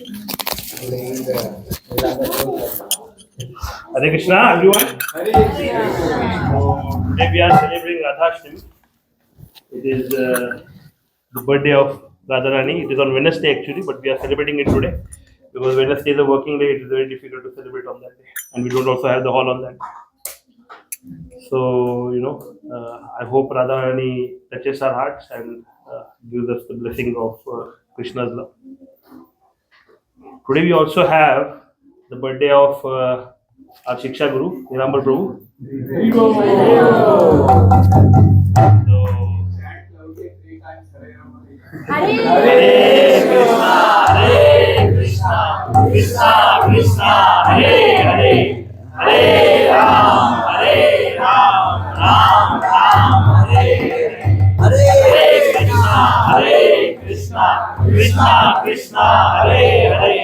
Hare Krishna, everyone. Today we are celebrating Radhashtami. It is the birthday of Radharani. It is on Wednesday actually, but we are celebrating it today because Wednesday is a working day. It is very difficult to celebrate on that day, and we don't also have the hall on that. So I hope Radharani touches our hearts and gives us the blessing of Krishna's love. Today we also have the birthday of our Shiksha Guru, Nilambara Prabhu. So, Hare Krishna, Hare Krishna, Krishna Krishna, Hare Hare, Hare Ram, Ram Ram, Hare Hare, Hare Krishna, Krishna Krishna, Hare Hare,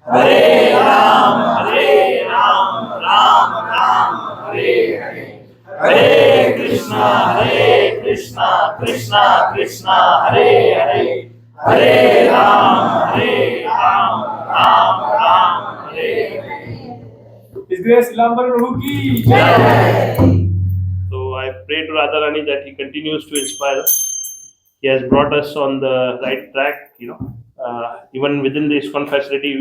Hare Ram, Ram Hare Hare, Hare Krishna, Krishna Krishna, Hare Hare, Hare Ram, Ram Hare Hare. Is Grace Nilambara Prabhu ki Jai. So I pray to Radharani that he continues to inspire us. He has brought us on the right track. Even within the ISKCON facility,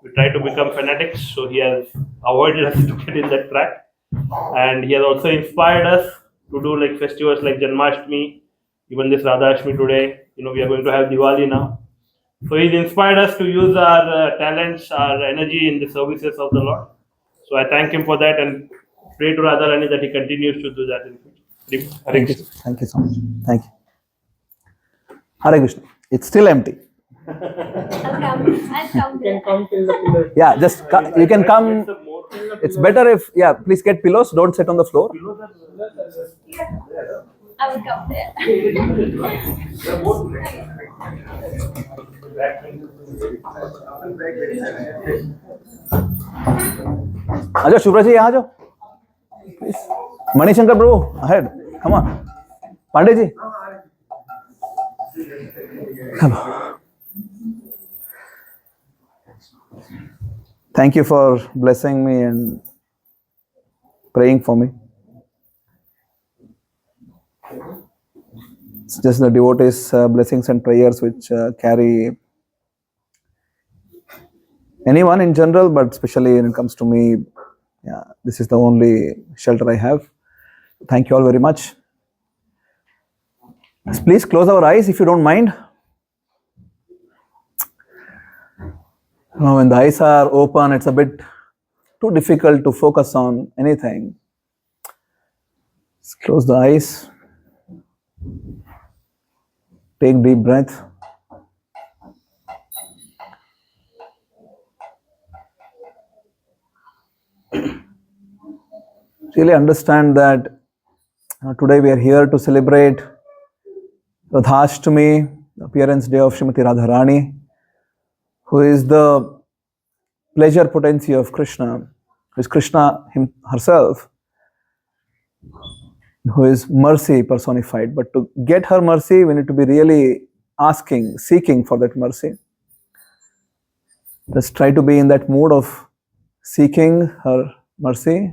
we try to become fanatics. So he has avoided us to get in that track, and he has also inspired us to do like festivals like Janmashtami, even this Radhashtami today. We are going to have Diwali now. So he's inspired us to use our talents, our energy in the services of the Lord. So I thank him for that and pray to Radharani that he continues to do that in future. Thank you. Thank you so much. Thank you. Hare Krishna. It's still empty. I'll come. you can come till the pillar. Yeah, just you can come. It's better if, please get pillows. Don't sit on the floor. I will come there. Ajo, Shubhra ji, यहाँ जाओ. Please. Manishankar Prabhu, ahead. Come on. Pandey ji. Hello. Thank you for blessing me and praying for me. It's just the devotees' blessings and prayers which carry anyone in general, but especially when it comes to me. Yeah, this is the only shelter I have. Thank you all very much. Please close our eyes if you don't mind. When the eyes are open, it's a bit too difficult to focus on anything. Let's close the eyes. Take deep breath. Really understand that today we are here to celebrate Radhashtami, the appearance day of Srimati Radharani, who is the pleasure potency of Krishna, who is Krishna herself, who is mercy personified. But to get her mercy, we need to be really asking, seeking for that mercy. Let's try to be in that mood of seeking her mercy,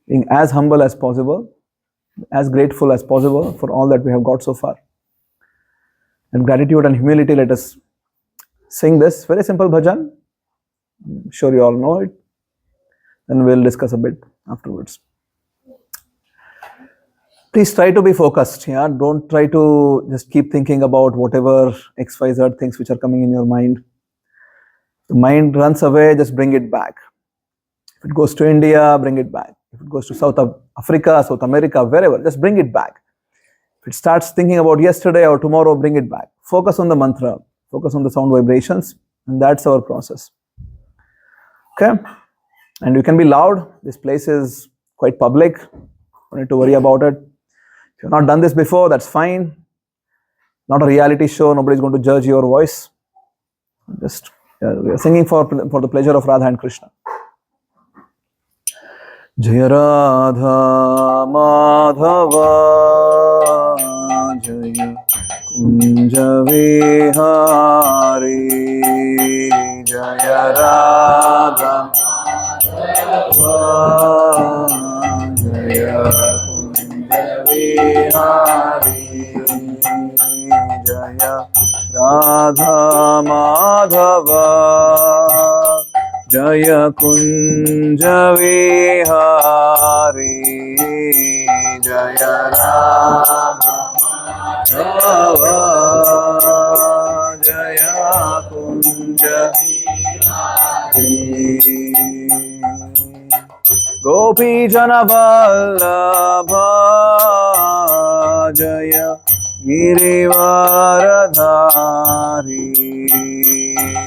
being as humble as possible, as grateful as possible for all that we have got so far. And gratitude and humility, let us sing this very simple bhajan. I'm sure you all know it. Then we'll discuss a bit afterwards. Please try to be focused. Don't try to just keep thinking about whatever XYZ things which are coming in your mind. The mind runs away, just bring it back. If it goes to India, bring it back. If it goes to South Africa, South America, wherever, just bring it back. If it starts thinking about yesterday or tomorrow, bring it back. Focus on the mantra, focus on the sound vibrations, and that's our process. Okay? And you can be loud. This place is quite public. Don't need to worry about it. If you've not done this before, that's fine. Not a reality show. Nobody's going to judge your voice. Just we are singing for the pleasure of Radha and Krishna. Jaya Radha Madhava Jaya Kunja Vihari Jaya Radha Jaya Kunja Vihari Jaya Radha Madhava Jaya Kunja Vihari Jaya Radha Madhava Jaya Kunja Gopi Jana Vallabha Jaya Girivaradhari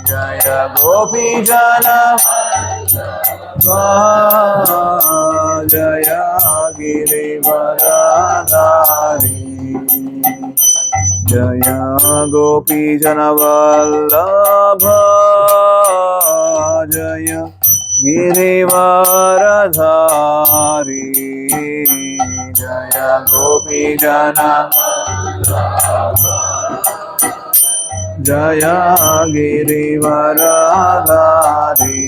Jaya Gopi Jana Vallabha Jaya Girivaradhari Jaya Gopi Jana Vallabha Jaya Girivaradhari Jaya Gopi Jana Jaya Girivaradhari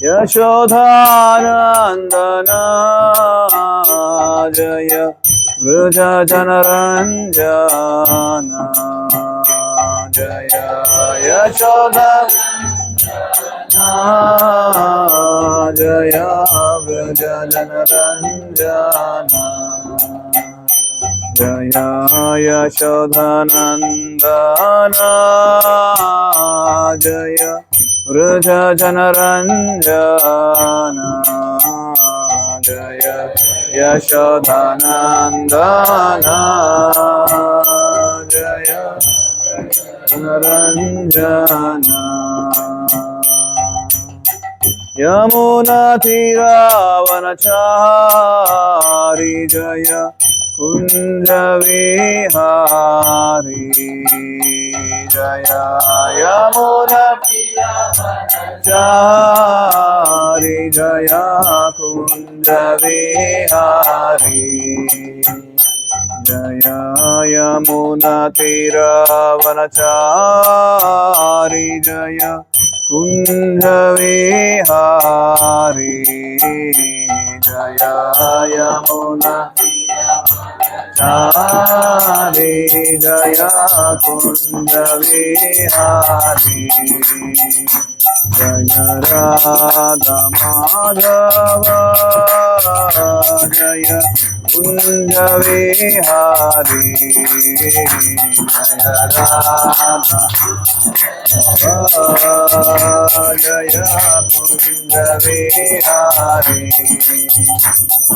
Yashodhanandana Jaya Vraja Janaranjana Jaya Yashodhanandana Jaya Vraja Janaranjana Jaya Yashodhanandana Jaya Vraja Janaranjana Jaya Yashodhanandana Jaya Janaranjana Yamuna Tiravanachari Jaya Kunja Vihari Jaya Yamuna Tiravanachari Jaya Kunja Vihari Jaya Yamuna Tiravanachari Jaya Kunja Vihari Jaya Yamuna Chari Jaya Kunja Vihari Jaya Radha Madhava Jaya Kunja Vihari Jaya Radha Jaya Kunja Vihari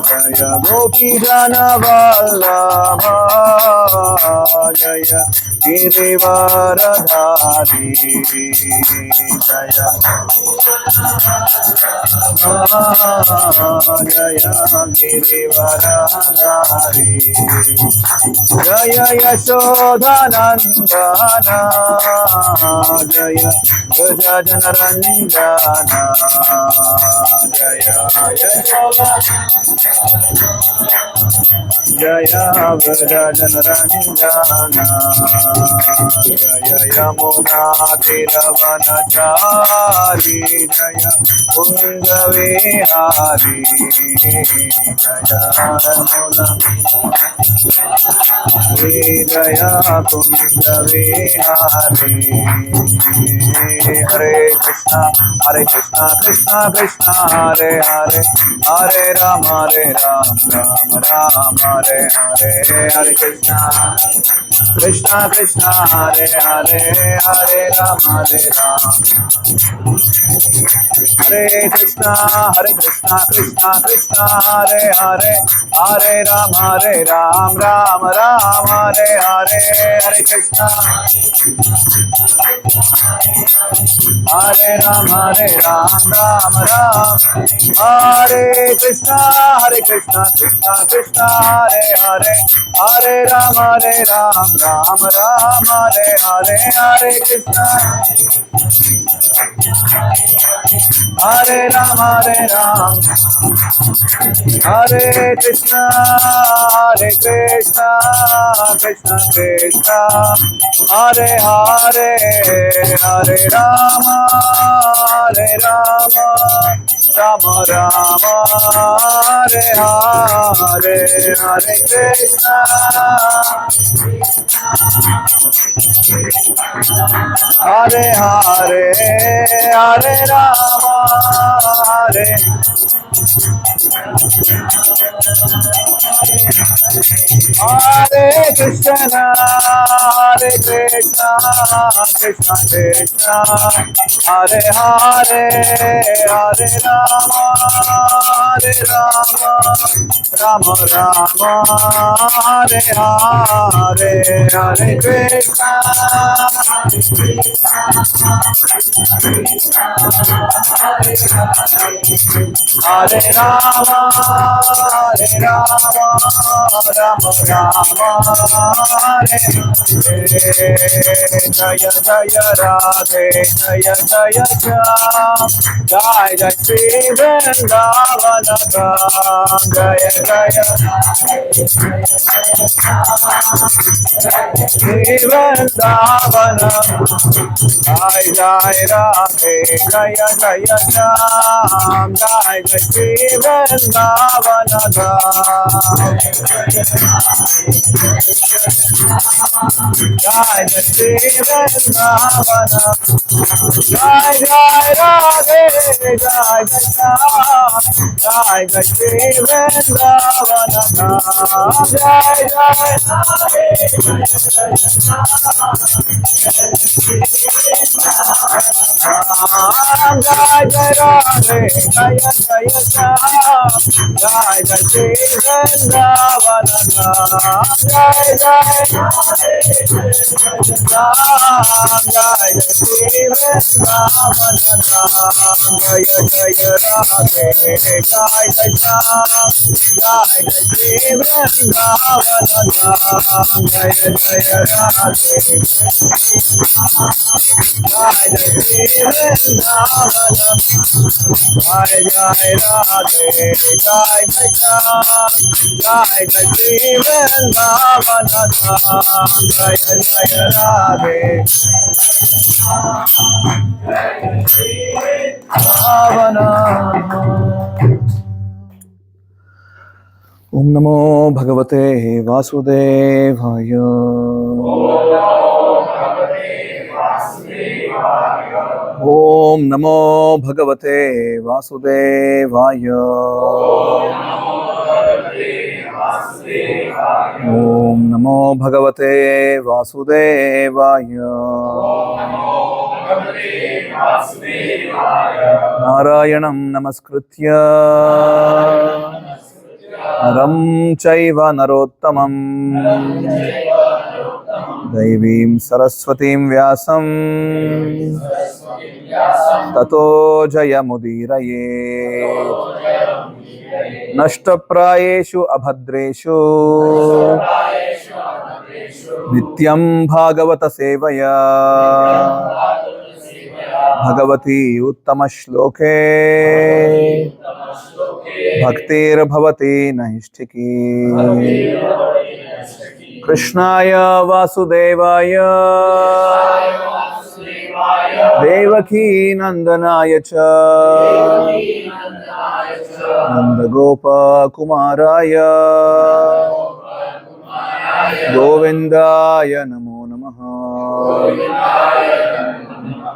Jaya Gopi Jana Vallabha Jaya Girivaradhari Jaya Jaya Girivaradhari Jaya Yashodhanandana Jaya Vraja Janaranjana Jaya Jaya Vraja Janaranjana Jaya Yamuna Tiravanachari Jaya Kunja Vihari Jaya Yamuna Jaya Kunja Vihari Hare Krishna Krishna Krishna Hare Hare Hare Rama Rama Rama Hare Hare Hare Krishna Krishna Hare Hare Hare Rama Hare Krishna Krishna Krishna Hare Hare Hare Rama Rama Hare Hare Hare Krishna Hare Rama Rama Hare Krishna Krishna Krishna Hare Hare Hare Rama Rama Hare Hare Hare Krishna Hare Ram, Hare Ram, Hare Krishna, Krishna Krishna, Hare Hare, Hare Rama, Rama Rama, Hare Hare, Hare Krishna, Hare Hare, Hare Rama, Hare Hare Krishna, Krishna Krishna, Hare Hare, Hare Rama, Rama Rama, Hare Hare, Hare Krishna, Hare Rama, Rama Rama, Hare Jaya Jaya Radhe, Jaya Jaya Shyam, Jai Jai Shri Vrindavan Dham, Jaya Jaya Shri Vrindavan, Jai Jai Radhe, Jaya Jaya Shyam, Jai Jai Shri Vrindavan Dham, Jai Jai Shri Vrindavan, Jai Jai Radhe, Jai Jai Shyam, Jai Jai Shri Vrindavan Dham, Jai Jai Ram, Jai Jai Radhe, Jaya Jaya Shyam, Jai Jai Shri Vrindavan Dham, Jai Jai Ram, Jai Jai Shri Vrindavan Dham, Jaya Jaya Radhe, Jai Jai Shyam, Jai Jai Shri Vrindavan Dham, Jaya Jaya Radhe, Jai Jai Shri Vrindavan, Jai Jai Radhe, Jai Jai Shyam, Jai Jai Shri Vrindavan Dham, Jaya Jaya Radhe, Bhavana. Om Namo Bhagavate Vasudevaya. Om Namo Bhagavate Vasudevaya. Om Namo Bhagavate Vasudevaya. Narayanam Namaskritya Naram Chaiva Narottamam Daivim Saraswatim Vyasam Tato Jayamudiraye Nashtaprayeshu Abhadreshu Nityam Bhagavata Sevaya Bhagavati Uttama Shloke Bhaktir Bhavati Nahishtiki Krishnaya Vasudevaya Devaki Nandanaya Cha Nandagopa Kumaraya Govindaya Namo Namaha.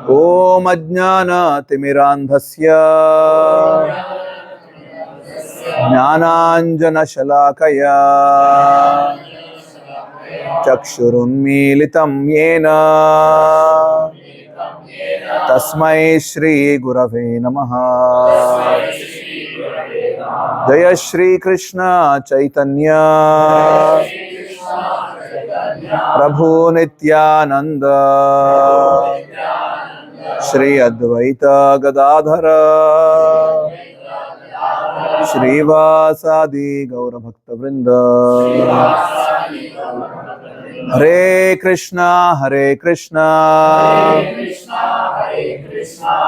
Om Ajnana Timirandhasya Jnananjana Shalakaya Chakshurunmilitam Yena Tasmai Shri Gurave Namaha. Jaya Shri Krishna Chaitanya Prabhu Nityananda Shri Advaita Gadadhara Shri Vasadi Gaura Bhakta Vrinda. Hare Krishna, Hare Krishna,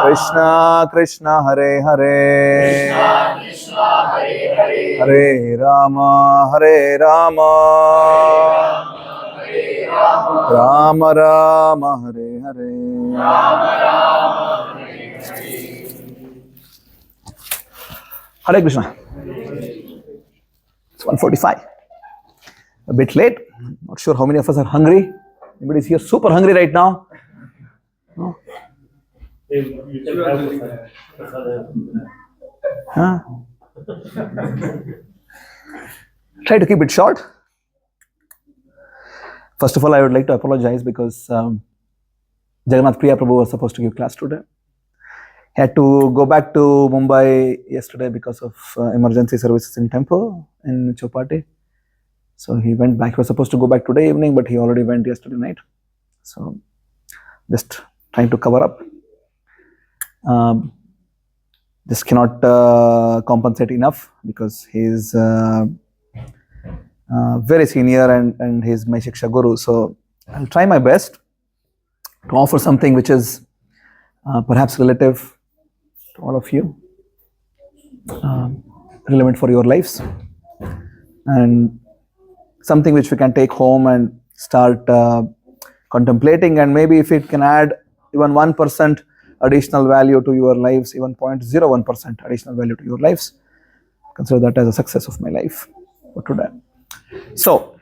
Krishna Krishna Hare Hare, Hare Rama Hare Rama, Rama Rama Hare Hare. Hare Krishna. It's 1:45. A bit late. Not sure how many of us are hungry. Anybody is here super hungry right now? No? You can have Huh? Try to keep it short. First of all, I would like to apologize because Jagannath Priya Prabhu was supposed to give class today. He had to go back to Mumbai yesterday because of emergency services in temple in Chopati. So he went back. He was supposed to go back today evening, but he already went yesterday night. So just trying to cover up. Just cannot compensate enough because he is very senior and he is my Shiksha Guru. So I'll try my best to offer something which is perhaps relative to all of you, relevant for your lives, and something which we can take home and start contemplating, and maybe if it can add even 1% additional value to your lives, even 0.01% additional value to your lives, consider that as a success of my life for today. So,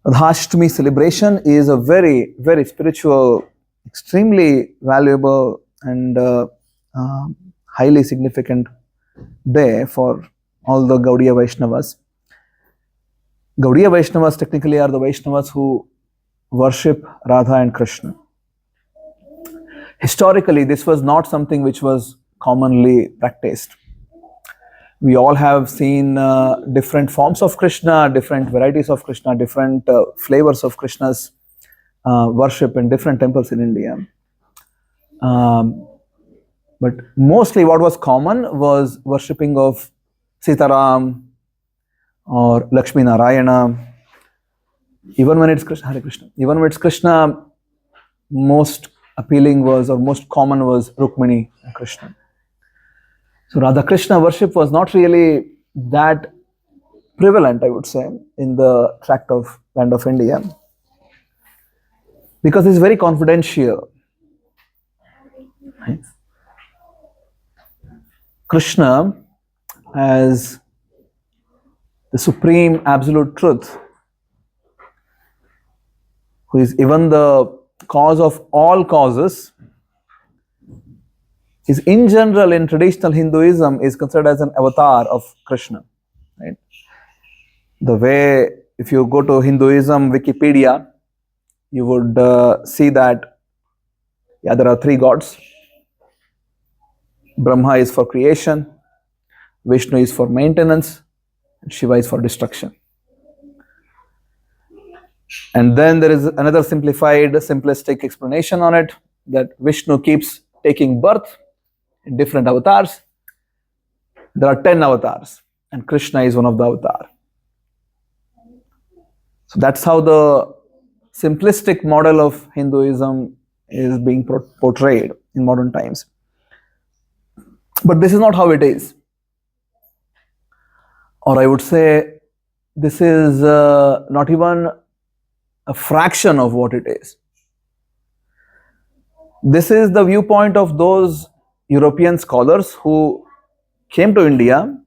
Radhashtami celebration is a very, very spiritual, extremely valuable and highly significant day for all the Gaudiya Vaishnavas. Gaudiya Vaishnavas technically are the Vaishnavas who worship Radha and Krishna. Historically, this was not something which was commonly practiced. We all have seen different forms of Krishna, different varieties of Krishna, different flavors of Krishna's worship in different temples in India. But mostly what was common was worshipping of Sitaram or Lakshmi Narayana. Even when it's Krishna, Hare Krishna, even when it's Krishna, most appealing was, or most common was Rukmini and Krishna. So Radha Krishna worship was not really that prevalent, I would say, in the tract of land of India, because it's very confidential. Right? Krishna as the supreme absolute truth, who is even the cause of all causes, is in general in traditional Hinduism is considered as an avatar of Krishna. Right? The way, if you go to Hinduism Wikipedia, you would see that there are three gods. Brahma is for creation, Vishnu is for maintenance, and Shiva is for destruction. And then there is another simplified, simplistic explanation on it, that Vishnu keeps taking birth in different avatars. There are 10 avatars, and Krishna is one of the avatars. So that's how the simplistic model of Hinduism is being portrayed in modern times. But this is not how it is. Or I would say, this is not even a fraction of what it is. This is the viewpoint of those European scholars who came to India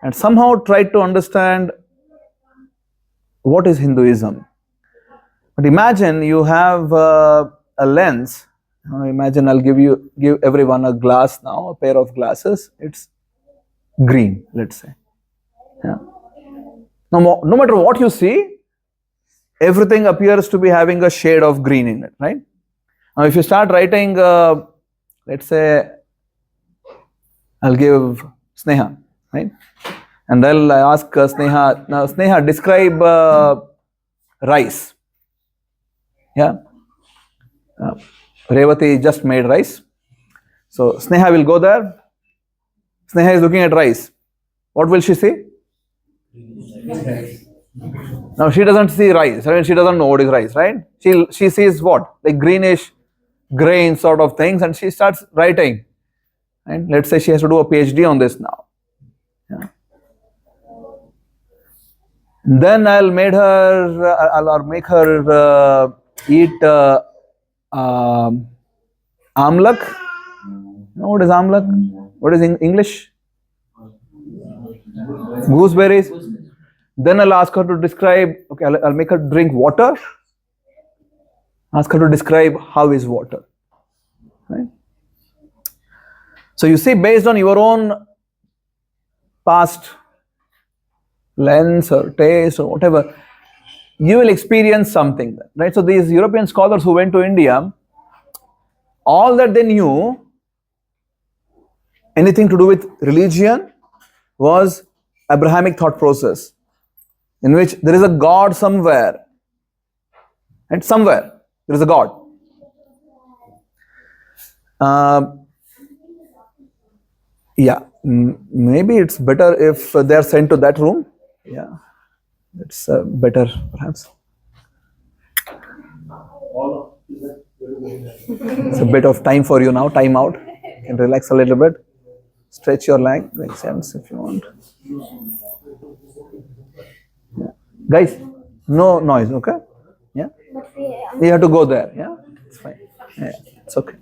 and somehow tried to understand what is Hinduism. But imagine you have a lens. Imagine I'll give everyone a glass now, a pair of glasses. It's green, let's say. Yeah. No matter what you see, everything appears to be having a shade of green in it, right? Now, if you start writing, let's say, I'll give Sneha, right? And I'll ask Sneha, now Sneha, describe rice. Yeah. Revati just made rice. So Sneha will go there. Sneha is looking at rice. What will she see? Now she doesn't see rice. I mean, she doesn't know what is rice, right? She sees what? Like greenish grain sort of things, and she starts writing. And let's say she has to do a PhD on this now. Yeah. Then I'll make her eat amlak. You know what is amlak? What is in English? Gooseberries. Then I'll ask her to describe. Okay, I'll make her drink water. Ask her to describe how is water. Right? So you see, based on your own past lens or taste or whatever, you will experience something, right? So these European scholars who went to India, all that they knew, anything to do with religion, was Abrahamic thought process, in which there is a God somewhere, and somewhere there is a God. Maybe it's better if they are sent to that room. Yeah, it's better perhaps. It's a bit of time for you now, time out. You can relax a little bit, stretch your leg, make sense if you want. Yeah. Guys, no noise, okay? Yeah? You have to go there, yeah? It's fine. Yeah, it's okay.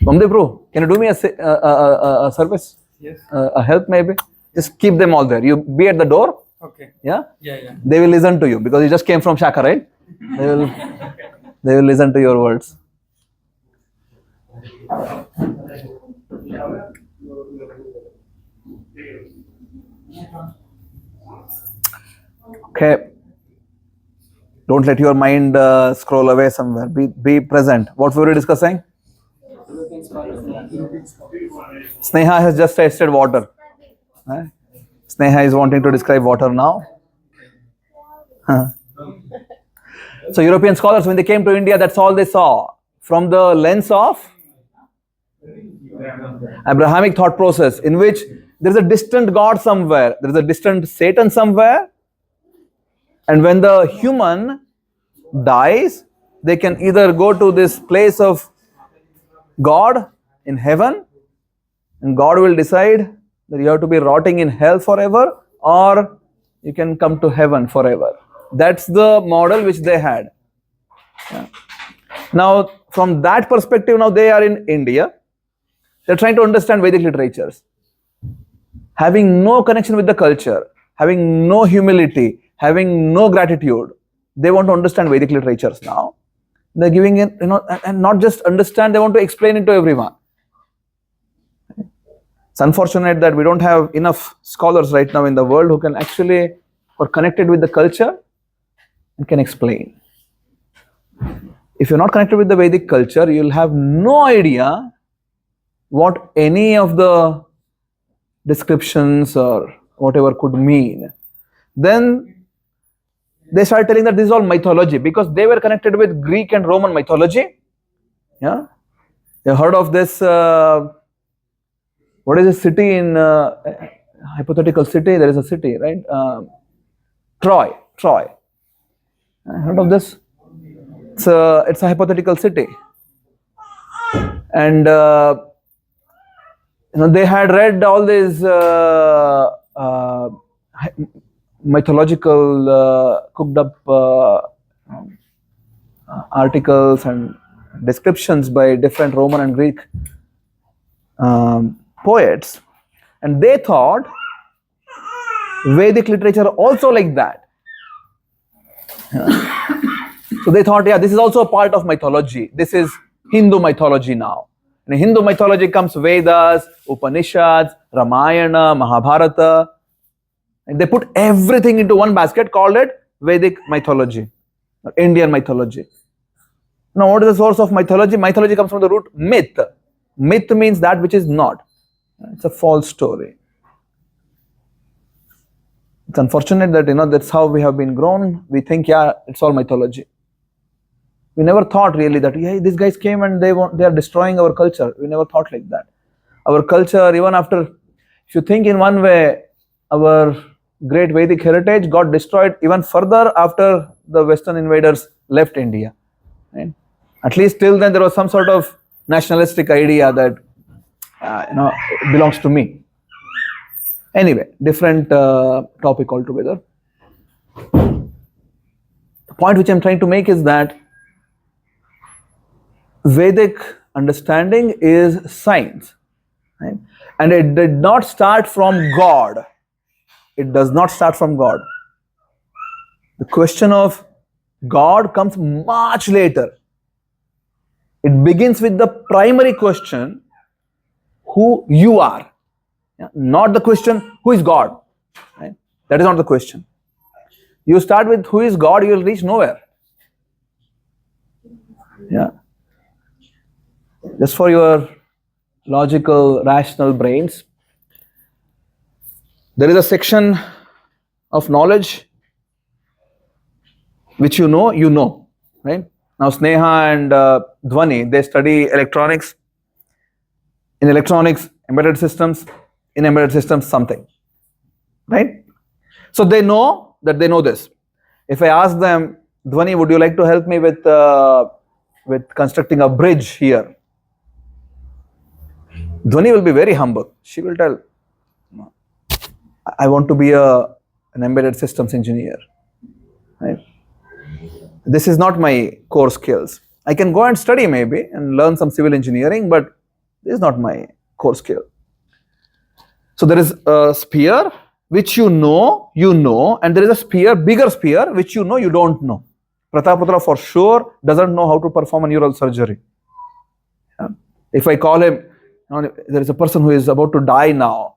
Mamdev bro, can you do me a service? Yes. A help maybe? Just keep them all there. You be at the door. Okay. Yeah? Yeah. They will listen to you because you just came from Shaka, right? They will listen to your words. Okay. Don't let your mind scroll away somewhere. Be present. What were we discussing? Sneha has just tasted water. Sneha is wanting to describe water now. So European scholars, when they came to India, that's all they saw. From the lens of Abrahamic thought process, in which there is a distant God somewhere, there is a distant Satan somewhere, and when the human dies, they can either go to this place of God in heaven, and God will decide that you have to be rotting in hell forever, or you can come to heaven forever. That's the model which they had. Yeah. Now, from that perspective, now they are in India. They're trying to understand Vedic literatures. Having no connection with the culture, having no humility, having no gratitude, they want to understand Vedic literatures now. They're giving it, and not just understand, they want to explain it to everyone. It's unfortunate that we don't have enough scholars right now in the world who can actually, are connected with the culture and can explain. If you're not connected with the Vedic culture, you'll have no idea what any of the descriptions or whatever could mean. Then they started telling that this is all mythology, because they were connected with Greek and Roman mythology. Yeah, you heard of this? What is a city in hypothetical city? There is a city, right? Troy. Heard of this? It's a hypothetical city, and they had read all these mythological cooked up articles and descriptions by different Roman and Greek poets, and they thought Vedic literature also like that. So they thought, yeah, this is also a part of mythology. This is Hindu mythology now. In Hindu mythology comes Vedas, Upanishads, Ramayana, Mahabharata, and they put everything into one basket, called it Vedic mythology, or Indian mythology. Now, what is the source of mythology? Mythology comes from the root myth. Myth means that which is not. It's a false story. It's unfortunate that that's how we have been grown. We think, yeah, it's all mythology. We never thought really that, yeah, these guys came and they are destroying our culture. We never thought like that. Our culture, even after, if you think in one way, our great Vedic heritage got destroyed even further after the Western invaders left India. Right? At least till then there was some sort of nationalistic idea that it belongs to me. Anyway, different topic altogether. The point which I'm trying to make is that Vedic understanding is science, right? And it did not start from God. It does not start from God. The question of God comes much later. It begins with the primary question, who you are. Yeah? Not the question, who is God. Right? That is not the question. You start with who is God, you will reach nowhere. Yeah. Just for your logical, rational brains, there is a section of knowledge which you know, right? Now Sneha and Dhwani, they study electronics. In electronics, embedded systems, in embedded systems, something, right? So they know that they know this. If I ask them, Dhwani, would you like to help me with constructing a bridge here? Dhwani will be very humble. She will tell, I want to be an embedded systems engineer. Right? This is not my core skills. I can go and study maybe and learn some civil engineering, but this is not my core skill. So there is a sphere which you know, and there is a sphere, bigger sphere, which you don't know. Prataputra for sure doesn't know how to perform a neural surgery. Yeah? If I call him, there is a person who is about to die now,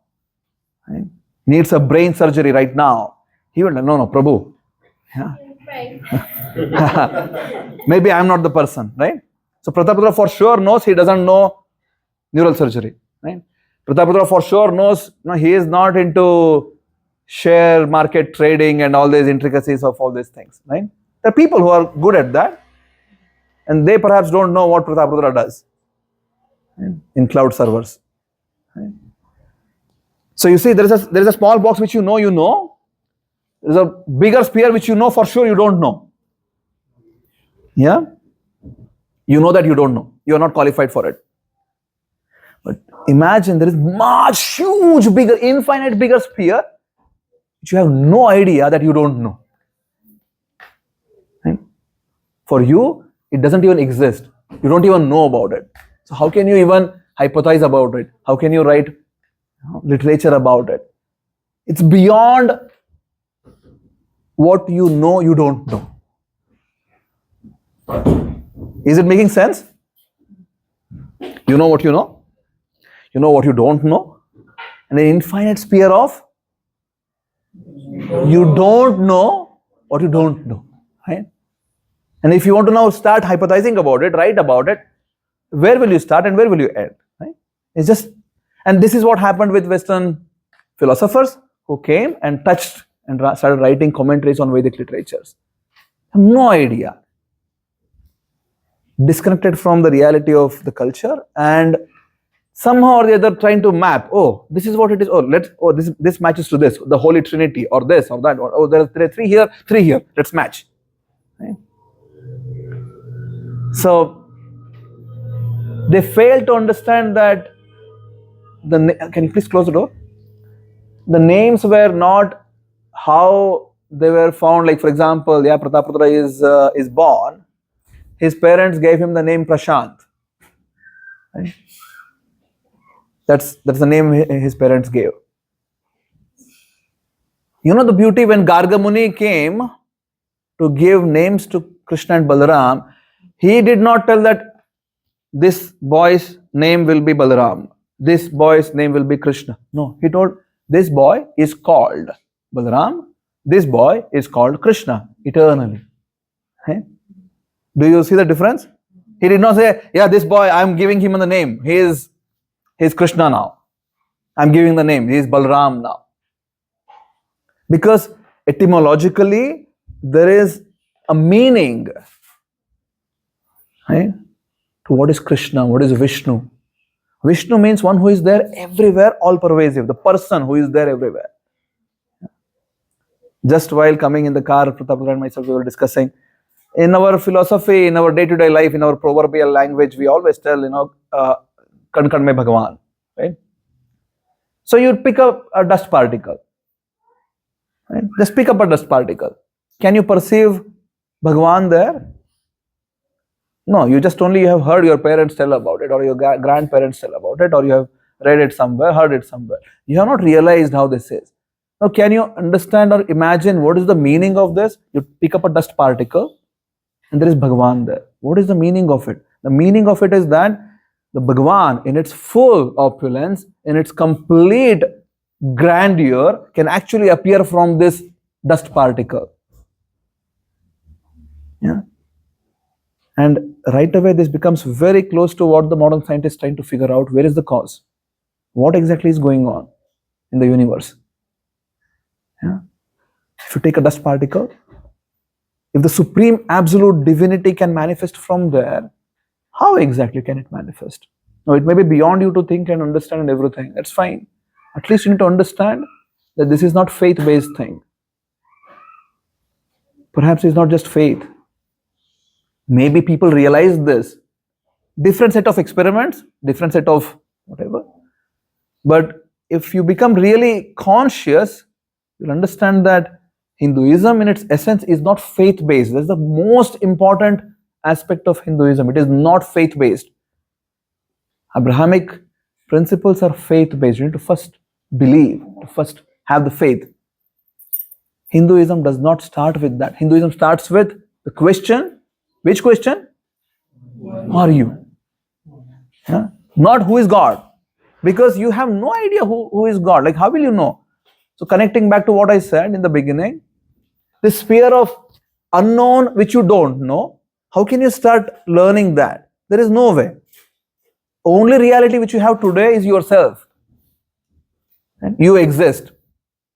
right? Needs a brain surgery right now. He will, no, Prabhu. Yeah. Right. Maybe I am not the person, right? So Prataputra for sure knows he doesn't know neural surgery, right? Prataputra for sure knows he is not into share market trading and all these intricacies of all these things, right? There are people who are good at that, and they perhaps don't know what Prataputra does in cloud servers. Right? So you see, there is a small box which you know. There is a bigger sphere which you know for sure you don't know. Yeah? You know that you don't know. You are not qualified for it. But imagine there is much, huge, bigger, infinite bigger sphere which you have no idea that you don't know. Right? For you, it doesn't even exist. You don't even know about it. So how can you even hypothesize about it? How can you write literature about it? It's beyond what you know you don't know. Is it making sense? You know what you know. You know what you don't know. And an infinite sphere of you don't know what you don't know. Right? And if you want to now start hypothesizing about it, write about it, where will you start and where will you end? Right? It's just, and this is what happened with Western philosophers who came and touched and started writing commentaries on Vedic literatures. No idea. Disconnected from the reality of the culture and somehow or the other trying to map, this is what it is, this matches to this, the Holy Trinity or this or that, or there are three here, let's match. Right? So they fail to understand that can you please close the door? The names were not how they were found. Like for example, Prataputra is born. His parents gave him the name Prashant. Right? That's the name his parents gave. You know the beauty when Garga Muni came to give names to Krishna and Balaram, he did not tell that this boy's name will be Balaram, this boy's name will be Krishna. No, he told this boy is called Balaram, this boy is called Krishna eternally. Right? Do you see the difference? He did not say, this boy, I am giving him the name. He is Krishna now. I am giving the name. He is Balaram now. Because etymologically, there is a meaning, right, to what is Krishna, what is Vishnu. Vishnu means one who is there everywhere, all pervasive, the person who is there everywhere. Just while coming in the car, Pratap and myself, we were discussing. In our philosophy, in our day-to-day life, in our proverbial language, we always tell, kan kan mein Bhagwan, right? So you pick up a dust particle, right? Just pick up a dust particle. Can you perceive Bhagwan there? No, you have heard your parents tell about it, or your grandparents tell about it, or you have read it somewhere, heard it somewhere. You have not realized how this is. Now, can you understand or imagine what is the meaning of this? You pick up a dust particle and there is Bhagwan there. What is the meaning of it? The meaning of it is that the Bhagwan, in its full opulence, in its complete grandeur, can actually appear from this dust particle. Yeah. And right away, this becomes very close to what the modern scientist is trying to figure out. Where is the cause? What exactly is going on in the universe? Yeah. If you take a dust particle, if the supreme absolute divinity can manifest from there, how exactly can it manifest? Now, it may be beyond you to think and understand and everything. That's fine. At least you need to understand that this is not faith-based thing. Perhaps it's not just faith. Maybe people realize this. Different set of experiments, different set of whatever. But if you become really conscious, you'll understand that Hinduism in its essence is not faith-based. That's the most important aspect of Hinduism. It is not faith-based. Abrahamic principles are faith-based. You need to first believe, to first have the faith. Hinduism does not start with that. Hinduism starts with the question. Which question? Who are you? Yeah? Not who is God. Because you have no idea who is God. Like, how will you know? So connecting back to what I said in the beginning, this sphere of unknown which you don't know, how can you start learning that? There is no way. Only reality which you have today is yourself. You exist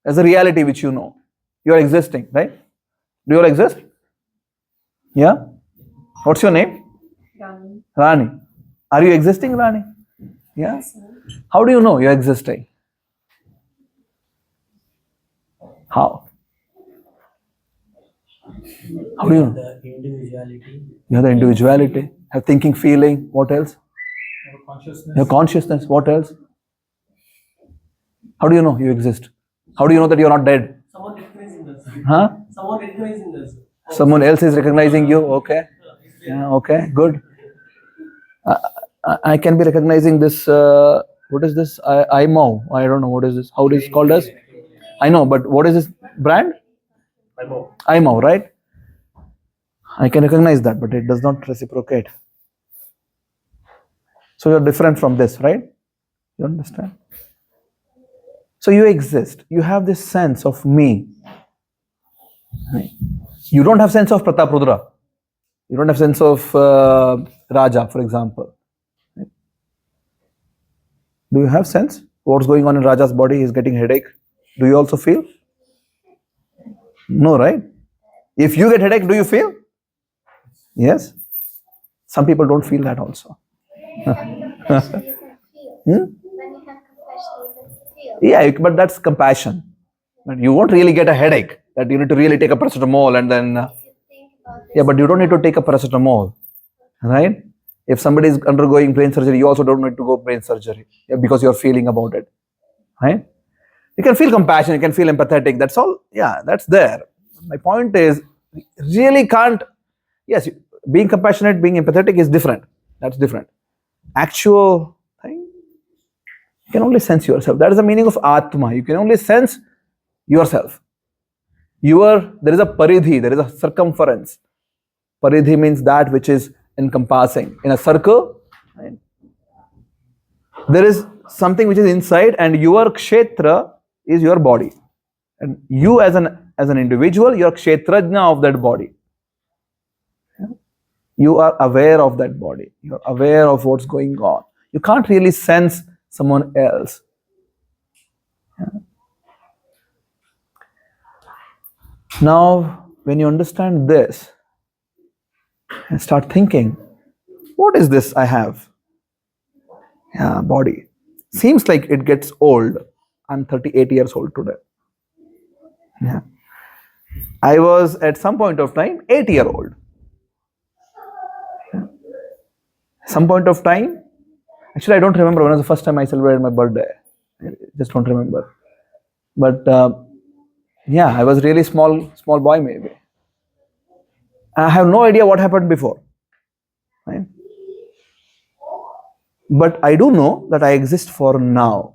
as a reality which you know. You are existing, right? Do you all exist? Yeah? What's your name? Rani. Rani. Are you existing, Rani? Yeah? How do you know you're existing? How? How do you know? The individuality. You have the individuality, have thinking, feeling, what else? Consciousness. Your consciousness, what else? How do you know you exist? How do you know that you're not dead? Someone recognizing us. Huh? Someone recognizing us. Someone else is recognizing you, okay? Yeah, okay, good. I can be recognizing this, what is this? IMO, I don't know what is this, how it is called as? I know, but what is this brand? IMO, right? I can recognize that, but it does not reciprocate. So you're different from this, right? You understand? So you exist. You have this sense of me. Right? You don't have sense of Pratap Rudra. You don't have sense of Raja, for example. Right? Do you have sense? What's going on in Raja's body? He's getting headache. Do you also feel? No, right? If you get headache, do you feel? Yes. Some people don't feel that also. Yeah, but that's compassion. But you won't really get a headache that you need to really take a paracetamol and then. Yeah, but you don't need to take a paracetamol, right? If somebody is undergoing brain surgery, you also don't need to go brain surgery because you're feeling about it, right? You can feel compassion, you can feel empathetic. That's all. Yeah, that's there. My point is, really can't. Yes, being compassionate, being empathetic is different. That's different. Actual thing, you can only sense yourself. That is the meaning of Atma. You can only sense yourself. There is a paridhi, there is a circumference. Paridhi means that which is encompassing. In a circle, right? There is something which is inside, and your kshetra is your body. And you as an individual, you are kshetrajna of that body. You are aware of that body. You are aware of what's going on. You can't really sense someone else. Yeah. Now, when you understand this, and start thinking, what is this I have? Yeah, body. Seems like it gets old. I'm 38 years old today. Yeah. I was at some point of time 8-year-old. Some point of time, actually I don't remember when was the first time I celebrated my birthday. I just don't remember. But yeah, I was really small boy maybe. I have no idea what happened before. Right? But I do know that I exist for now.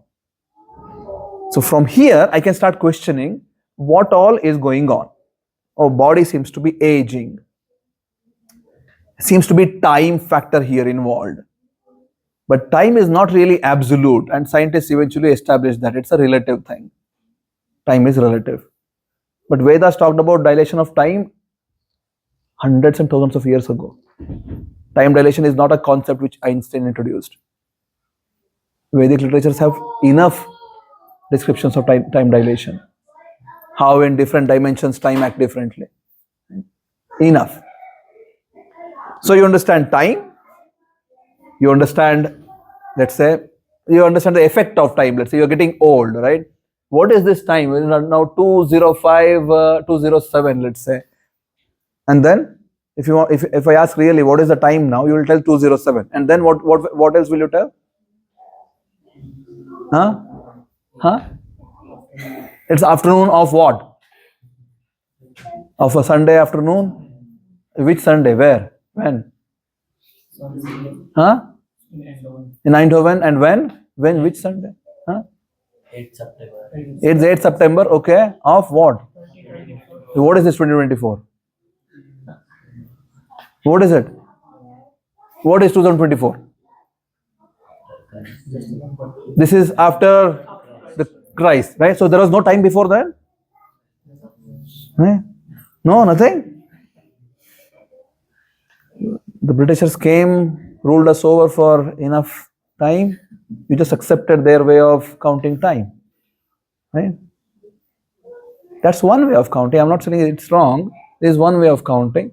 So from here, I can start questioning what all is going on. Our body seems to be aging. Seems to be time factor here involved. But time is not really absolute, and scientists eventually established that it's a relative thing. Time is relative. But Vedas talked about dilation of time hundreds and thousands of years ago. Time dilation is not a concept which Einstein introduced. Vedic literatures have enough descriptions of time dilation. How in different dimensions time act differently. Enough. So you understand time, you understand, let's say, you understand the effect of time. Let's say you're getting old, right? What is this time? Now 205, 207, let's say. And then if you want, if I ask really what is the time now, you will tell 207. And then what else will you tell? Huh? It's afternoon of what? Of a Sunday afternoon? Which Sunday? Where? When? Huh? In Eindhoven. And when? When? Which Sunday? Huh? 8 September. It's 8 September. Okay. Of what? What is this 2024? What is it? What is 2024? This is after the Christ, right? So there was no time before that? No, nothing. The Britishers came, ruled us over for enough time. You just accepted their way of counting time, right? That's one way of counting. I'm not saying it's wrong. There is one way of counting.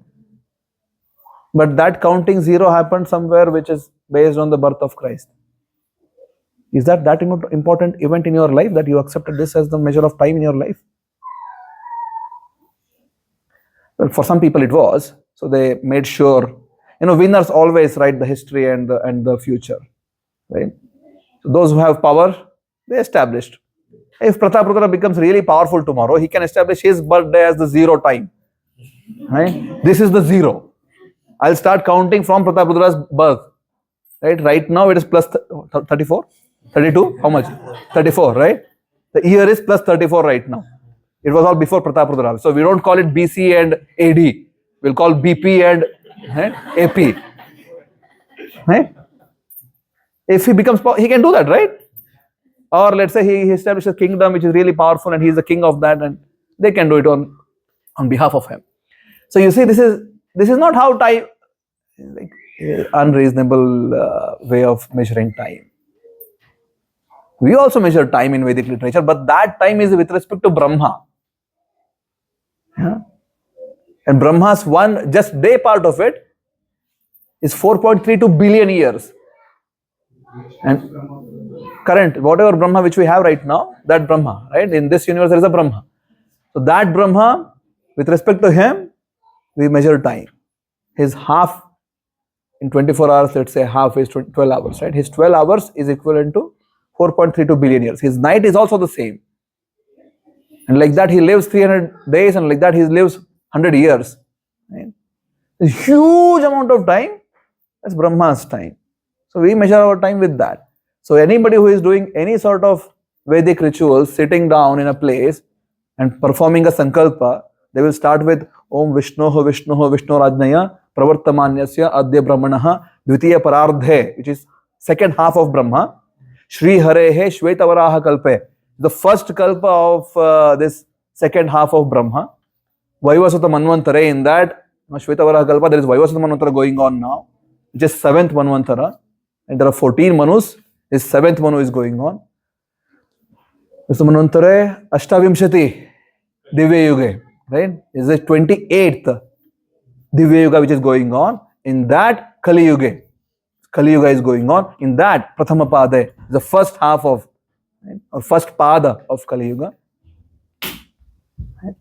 But that counting zero happened somewhere which is based on the birth of Christ. Is that important event in your life that you accepted this as the measure of time in your life? Well, for some people it was. So they made sure, winners always write the history and the future, right? So those who have power, they established. If Pratap Rudra becomes really powerful tomorrow, he can establish his birthday as the zero time, right? This is the zero. I'll start counting from Pratap Rudra's birth, right? Right now it is plus 34, 32, how much? 34, right? The year is plus 34 right now. It was all before Pratap Rudra. So we don't call it BC and AD. We'll call BP and AP. Right? If he becomes powerful, he can do that, right? Or let's say he establishes a kingdom which is really powerful and he is the king of that, and they can do it on behalf of him. So you see, this is not how time, like, unreasonable way of measuring time. We also measure time in Vedic literature, but that time is with respect to Brahma. Yeah? And Brahma's just day part of it is 4.32 billion years. And current, whatever Brahma which we have right now, that Brahma, right? In this universe there is a Brahma. So that Brahma, with respect to him, we measure time. His half in 24 hours, let's say half is 12 hours, right? His 12 hours is equivalent to 4.32 billion years. His night is also the same. And like that he lives 300 days, and like that he lives 100 years. Right? A huge amount of time, that's Brahma's time. So we measure our time with that. So anybody who is doing any sort of Vedic rituals, sitting down in a place and performing a sankalpa, they will start with Om Vishnoho Vishnoho Vishnu Rajnaya Pravartamanyasya Adya Brahmanaha Dvitiya Parardhe, which is second half of Brahma. Shri Harehe Shvetavaraha Kalpe, the first kalpa of this second half of Brahma. Vaivasata Manvantara, in that Shvetavaraha Kalpa, there is Vaivasata Manvantara going on now, which is 7th Manvantara. And there are 14 Manus, this 7th Manu is going on. This Manvantara Ashtavimshati Divya Yuga, right? Is the 28th Divya Yuga which is going on. In that Kali Yuga is going on. In that Prathama Pada, the first half of, right, or first Pada of Kali Yuga. Right?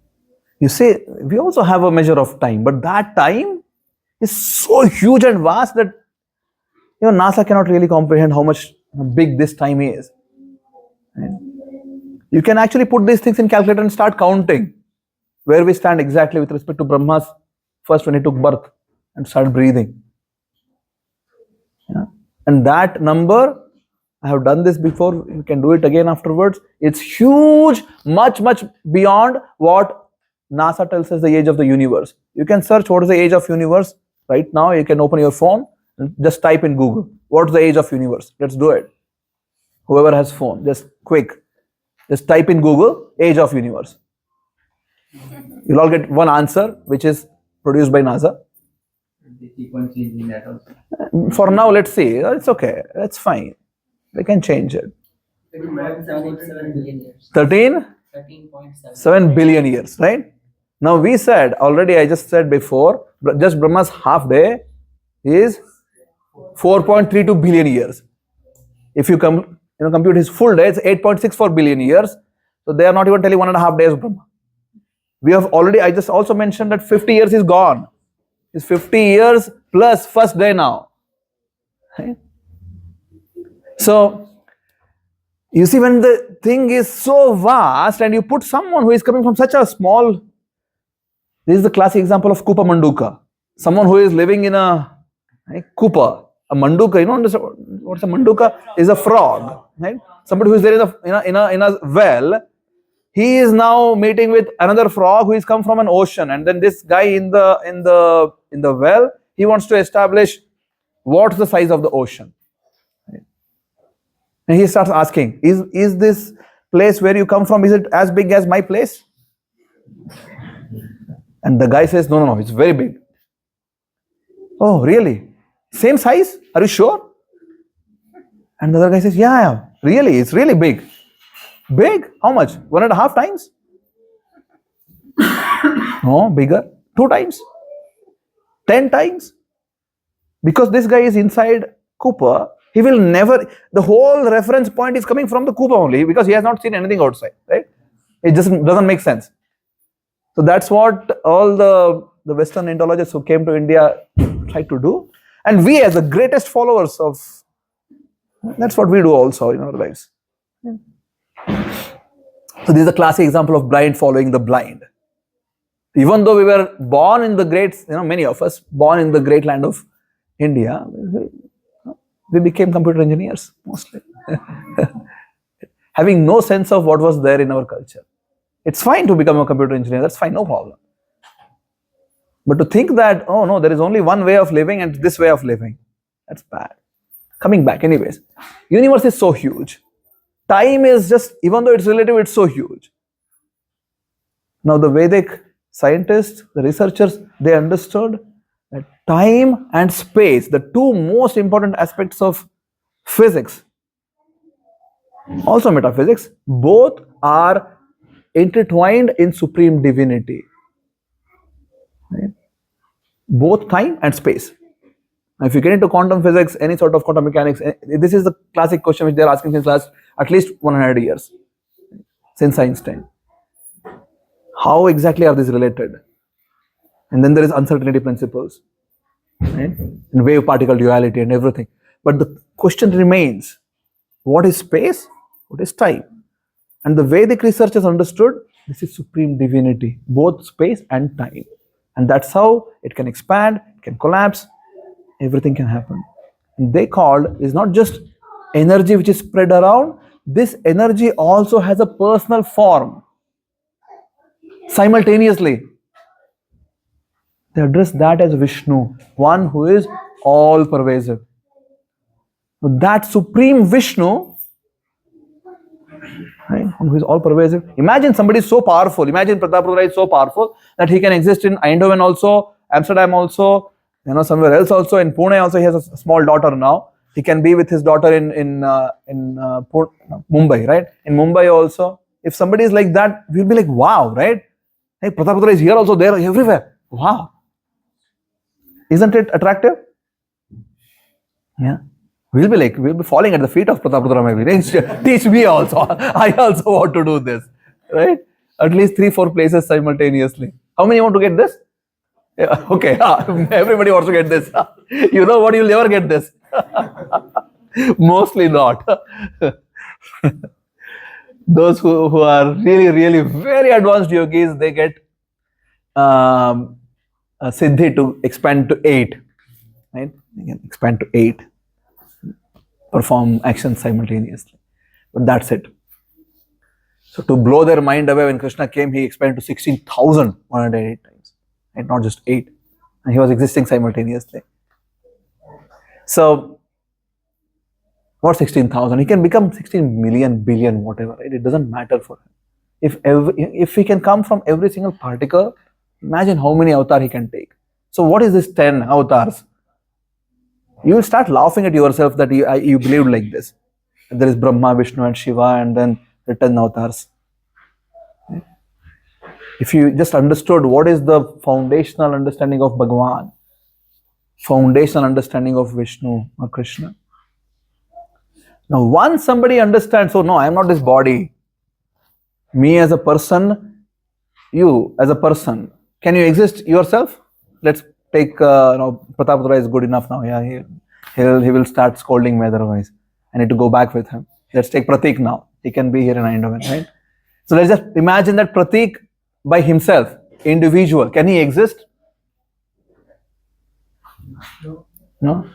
You see, we also have a measure of time, but that time is so huge and vast that NASA cannot really comprehend how much big this time is. Right? You can actually put these things in calculator and start counting where we stand exactly with respect to Brahma's first when he took birth and started breathing. Yeah? And that number, I have done this before, you can do it again afterwards. It's huge, much beyond what NASA tells us the age of the universe. You can search what is the age of universe right now. You can open your phone and just type in Google, what's the age of universe? Let's do it. Whoever has phone, just quick. Just type in Google, age of universe. You'll all get one answer, which is produced by NASA. They keep on changing that also. For now, let's see. It's okay. That's fine. They can change it. 13.7 billion years. 13.7 13.7 billion years, right? Now we said already, I just said before, just Brahma's half day is 4.32 billion years. If you compute his full day, it's 8.64 billion years. So they are not even telling 1.5 days of Brahma. We have already, I just also mentioned that 50 years is gone. It's 50 years plus first day now. Right? So, you see, when the thing is so vast and you put someone who is coming from such a small, this is the classic example of Kupa Manduka. Someone who is living in a Kupa, a Manduka, what's a Manduka? Is a frog, right? Somebody who is there in a well, he is now meeting with another frog who is come from an ocean, and then this guy in the well, he wants to establish what's the size of the ocean. And he starts asking, is this place where you come from, is it as big as my place? And the guy says, no, it's very big. Oh, really? Same size? Are you sure? And the other guy says, yeah, really, it's really big. Big? How much? 1.5 times? No, bigger. 2 times? 10 times? Because this guy is inside Kupa, he will never, the whole reference point is coming from the Kupa only because he has not seen anything outside, right? It just doesn't make sense. So that's what all the Western Indologists who came to India tried to do. And we as the greatest followers of, that's what we do also in our lives. So this is a classic example of blind following the blind. Even though we were born in the great, many of us born in the great land of India, we became computer engineers mostly, having no sense of what was there in our culture. It's fine to become a computer engineer, that's fine, no problem. But to think that, oh no, there is only one way of living and this way of living, that's bad. Coming back, anyways, universe is so huge. Time is just, even though it's relative, it's so huge. Now the Vedic scientists, the researchers, they understood that time and space, the two most important aspects of physics, also metaphysics, both are intertwined in supreme divinity. Right? Both time and space. Now, if you get into quantum physics, any sort of quantum mechanics, this is the classic question which they are asking since last at least 100 years, since Einstein. How exactly are these related? And then there is uncertainty principles, right? And wave particle duality and everything. But the question remains, what is space? What is time? And the Vedic researchers understood this is supreme divinity, both space and time. And that's how it can expand, it can collapse, everything can happen. And they called is not just energy which is spread around, this energy also has a personal form. Simultaneously, they address that as Vishnu, one who is all pervasive. That supreme Vishnu, right, who is all pervasive. Imagine somebody is so powerful. Imagine Prataprudra is so powerful that he can exist in Eindhoven also, Amsterdam also, somewhere else also. In Pune also, he has a small daughter now. He can be with his daughter in Mumbai, right? In Mumbai also. If somebody is like that, we'll be like, wow, right? Hey, Prataprudra is here also, there, everywhere. Wow. Isn't it attractive? Yeah. We'll be falling at the feet of Prataprudra maybe. Teach me also. I also want to do this. Right? At least 3-4 places simultaneously. How many want to get this? Yeah, okay, everybody wants to get this. You know what? You'll never get this. Mostly not. Those who are really very advanced yogis, they get a siddhi to expand to 8. Right? They can expand to 8. Perform actions simultaneously. But that's it. So to blow their mind away, when Krishna came, he expanded to 16,108 times. And not just 8. And he was existing simultaneously. So, what 16,000? He can become 16 million, billion, whatever. Right? It doesn't matter for him. If he can come from every single particle, imagine how many avatars he can take. So what is this 10 avatars? You will start laughing at yourself that you believe like this. There is Brahma, Vishnu and Shiva and then the 10 avatars. If you just understood what is the foundational understanding of Bhagavan, foundational understanding of Vishnu or Krishna. Now once somebody understands, so no, I am not this body. Me as a person, you as a person, can you exist yourself? Let's take, Pratapudra is good enough now. Yeah, he will start scolding me otherwise. I need to go back with him. Let's take Pratik now. He can be here in Eindhoven, right? So let's just imagine that Pratik by himself, individual, can he exist? No. No?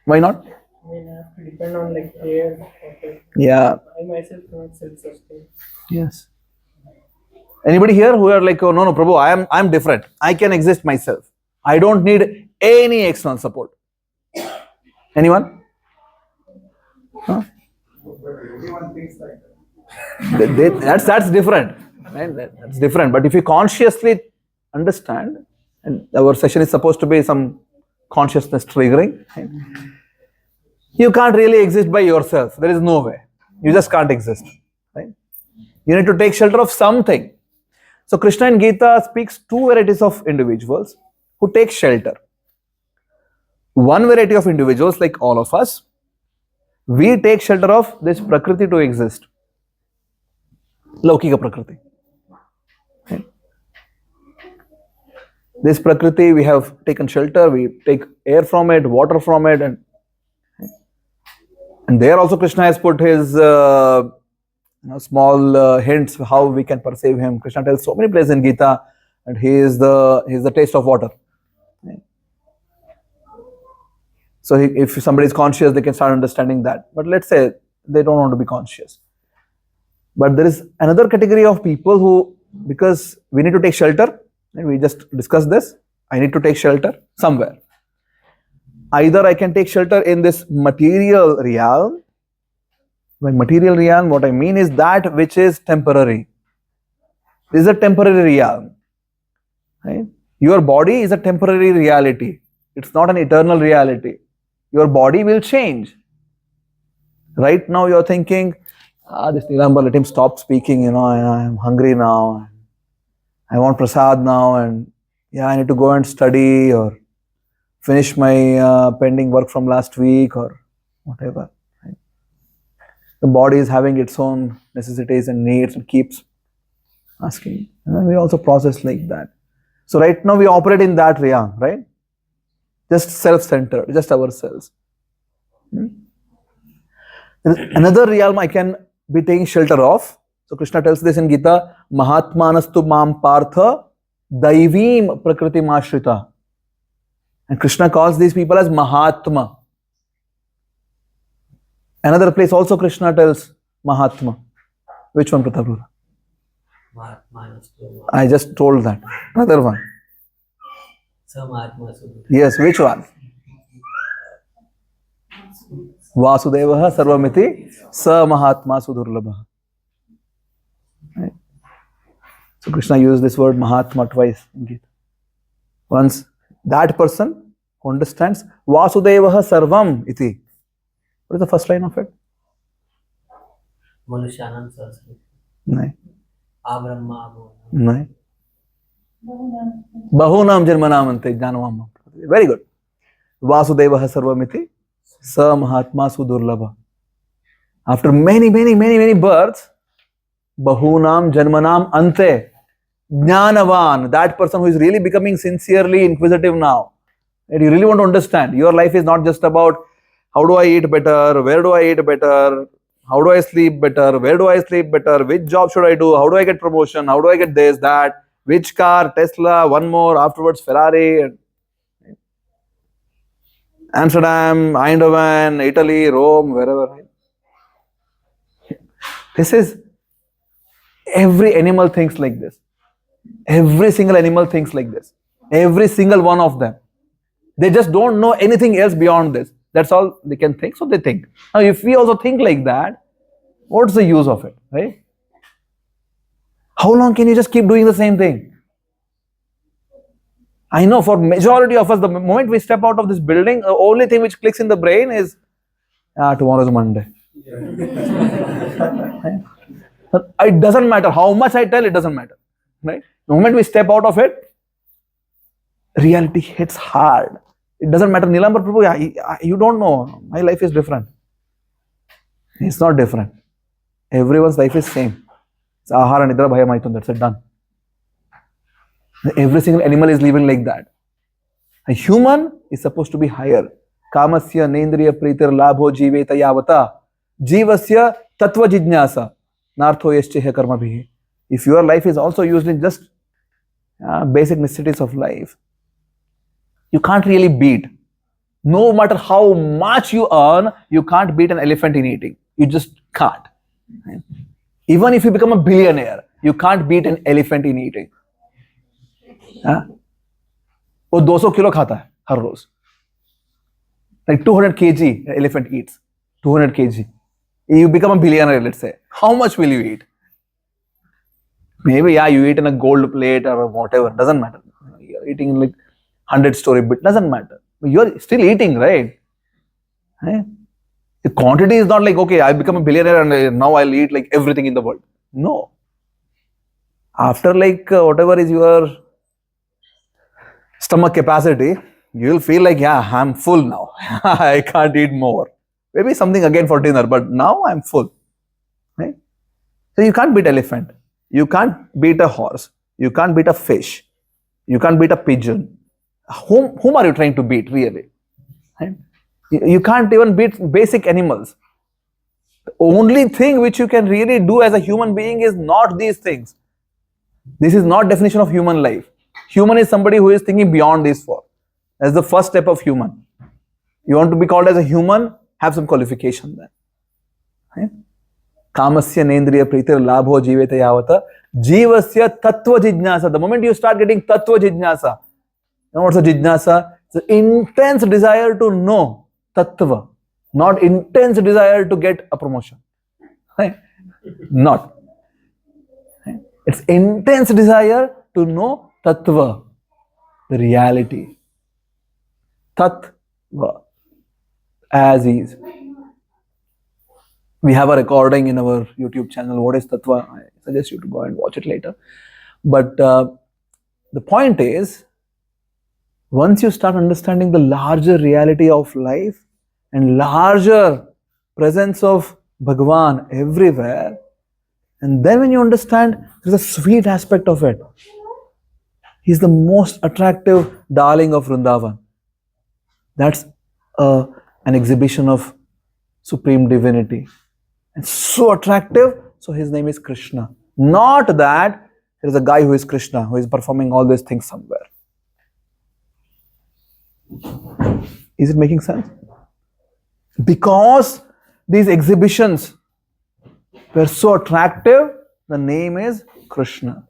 Why not? I mean, I have to depend on like air, water. Yeah. I myself cannot self-sustain. Yes. Anybody here who are like, oh no, Prabhu, I am different. I can exist myself. I don't need any external support. Anyone? Huh? Everyone thinks like that. That's different. Right? That's different. But if you consciously understand, and our session is supposed to be some consciousness triggering, right? You can't really exist by yourself. There is no way. You just can't exist. Right? You need to take shelter of something. So Krishna in Gita speaks two varieties of individuals who take shelter. One variety of individuals, like all of us, we take shelter of this Prakriti to exist. Laukika Prakriti. Right? This Prakriti, we have taken shelter, we take air from it, water from it, and there also Krishna has put his small hints how we can perceive him. Krishna tells so many places in Gita, and he is the taste of water. Right? So if somebody is conscious, they can start understanding that. But let's say they don't want to be conscious. But there is another category of people who, because we need to take shelter, and we just discussed this, I need to take shelter somewhere. Either I can take shelter in this material realm. By material realm, what I mean is that which is temporary. This is a temporary realm. Right? Your body is a temporary reality. It's not an eternal reality. Your body will change. Right now you are thinking, this Nilambara, let him stop speaking, I am hungry now. I want prasad now, and I need to go and study or finish my pending work from last week or whatever. Right? The body is having its own necessities and needs and keeps asking. And then we also process like that. So right now we operate in that realm, right? Just self-centered, just ourselves. Another realm I can be taking shelter of. So Krishna tells this in Gita, Mahatmanastu mam partha daivim prakriti mashrita. And Krishna calls these people as Mahatma. Another place also Krishna tells Mahatma. Which one, Pratapura? I just told that. Another one. Yes, which one? Vasudevah sarvamiti sa Mahatma sudurlabha. Right? So Krishna used this word Mahatma twice in Gita. Once that person who understands Vasudevah sarvam iti. What is the first line of it? Manushanam Saraswati. No. Abrahma. No. Bahunam janmanamante jnanvam. Very good. Vasudevah sarvamiti sa Mahatma sudurlabha. After many births, Bahunam Janmanam Ante. Jnanavan, that person who is really becoming sincerely inquisitive now. And you really want to understand. Your life is not just about how do I eat better, where do I eat better, how do I sleep better, where do I sleep better, which job should I do, how do I get promotion, how do I get this, that, which car, Tesla, one more, afterwards Ferrari, Amsterdam, Eindhoven, Italy, Rome, wherever. This is, every animal thinks like this. Every single animal thinks like this. Every single one of them. They just don't know anything else beyond this. That's all they can think, so they think. Now, if we also think like that, what's the use of it, right? How long can you just keep doing the same thing? I know for majority of us, the moment we step out of this building, the only thing which clicks in the brain is, tomorrow is Monday. But it doesn't matter how much I tell, it doesn't matter, right? The moment we step out of it, reality hits hard. It doesn't matter. Nilambara Prabhu, you don't know. My life is different. It's not different. Everyone's life is same. It's ahara nidra bhaya maitun. That's it, done. Every single animal is living like that. A human is supposed to be higher. Kamasya nendriya pritir labho jiveta yavata. Jivasya tattva jijnasa. Nartho yascheha karma bhi. If your life is also used in just basic necessities of life, you can't really beat. No matter how much you earn, you can't beat an elephant in eating. You just can't. Even if you become a billionaire, you can't beat an elephant in eating. वो 200 kilo खाता है हर रोज. Like 200 kg elephant eats. 200 kg. You become a billionaire, let's say. How much will you eat? Maybe, you eat in a gold plate or whatever. Doesn't matter. You're eating like 100-story, but doesn't matter. You're still eating, right? The quantity is not like, okay, I become a billionaire and now I'll eat like everything in the world. No. After like whatever is your stomach capacity, you will feel like, I'm full now. I can't eat more. Maybe something again for dinner, but now I'm full. Right? So you can't beat elephant. You can't beat a horse. You can't beat a fish. You can't beat a pigeon. Whom are you trying to beat, really? Right? You can't even beat basic animals. The only thing which you can really do as a human being is not these things. This is not definition of human life. Human is somebody who is thinking beyond these four. That's the first step of human. You want to be called as a human, have some qualification then. Right? Kamasya nendriya pritir labho jiveta yavata jivasya tattva jijnasa. The moment you start getting tattva jijnasa, you know what's a jijnasa? It's an intense desire to know tattva, not intense desire to get a promotion. Right? Not. Right? It's intense desire to know tattva, the reality. Tattva, as is. We have a recording in our YouTube channel. What is tattva? I suggest you to go and watch it later. But the point is, once you start understanding the larger reality of life and larger presence of Bhagwan everywhere, and then when you understand there's a sweet aspect of it. He's the most attractive darling of Vrindavan. That's an exhibition of supreme divinity. And so attractive, so his name is Krishna. Not that there is a guy who is Krishna, who is performing all these things somewhere. Is it making sense? Because these exhibitions were so attractive, the name is Krishna.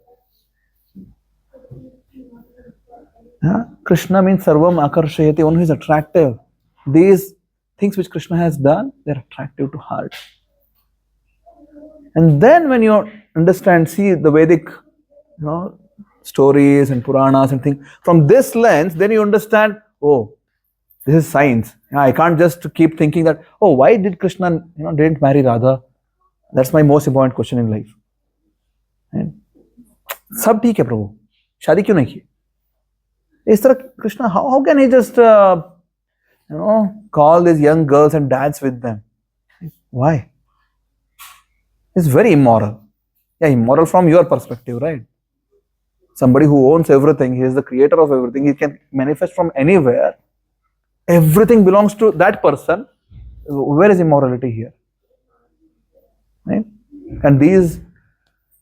Krishna means sarvam akarshayati, one who is attractive. These things which Krishna has done, they are attractive to heart. And then when you understand, see the Vedic, stories and Puranas and things, from this lens, then you understand, oh, this is science. I can't just keep thinking that, oh, why did Krishna, didn't marry Radha? That's my most important question in life. सब ठीक है प्रभु, शादी क्यों नहीं की? इस तरह Krishna, how can he just call these young girls and dance with them? Why? It's very immoral. Yeah, immoral from your perspective, right? Somebody who owns everything, he is the creator of everything, he can manifest from anywhere. Everything belongs to that person. Where is immorality here? Right? And these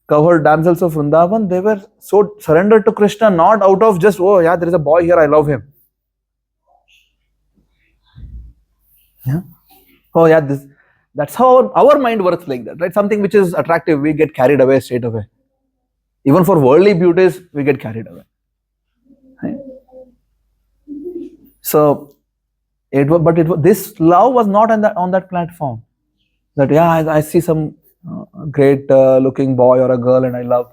covered damsels of Vrindavan, they were so surrendered to Krishna, not out of just, oh yeah, there is a boy here, I love him. Yeah. Oh yeah, that's how our mind works like that, right? Something which is attractive, we get carried away straight away. Even for worldly beauties, we get carried away. Right? So, this love was not on that platform. That yeah, I see some great looking boy or a girl and I love.